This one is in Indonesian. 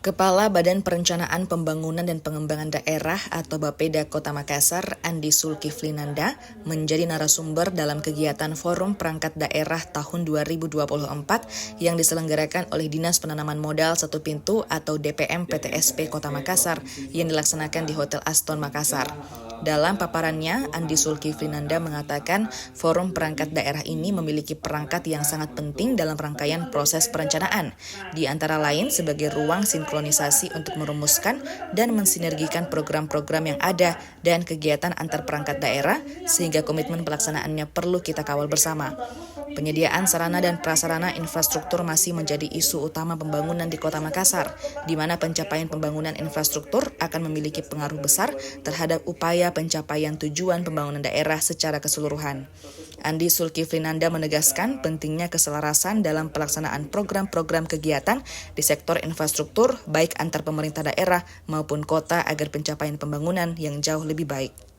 Kepala Badan Perencanaan Pembangunan dan Pengembangan Daerah atau Bapeda Kota Makassar, Andi Zulkifli Nanda, menjadi narasumber dalam kegiatan Forum Perangkat Daerah tahun 2024 yang diselenggarakan oleh Dinas Penanaman Modal Satu Pintu atau DPM PTSP Kota Makassar yang dilaksanakan di Hotel Aston Makassar. Dalam paparannya, Andi Zulkifli Nanda mengatakan Forum Perangkat Daerah ini memiliki perangkat yang sangat penting dalam rangkaian proses perencanaan, di antara lain sebagai ruang sinkronisasi untuk merumuskan dan mensinergikan program-program yang ada dan kegiatan antar perangkat daerah, sehingga komitmen pelaksanaannya perlu kita kawal bersama. Penyediaan sarana dan prasarana infrastruktur masih menjadi isu utama pembangunan di Kota Makassar, di mana pencapaian pembangunan infrastruktur akan memiliki pengaruh besar terhadap upaya pencapaian tujuan pembangunan daerah secara keseluruhan. Andi Zulkifli Nanda menegaskan pentingnya keselarasan dalam pelaksanaan program-program kegiatan di sektor infrastruktur baik antar pemerintah daerah maupun kota agar pencapaian pembangunan yang jauh lebih baik.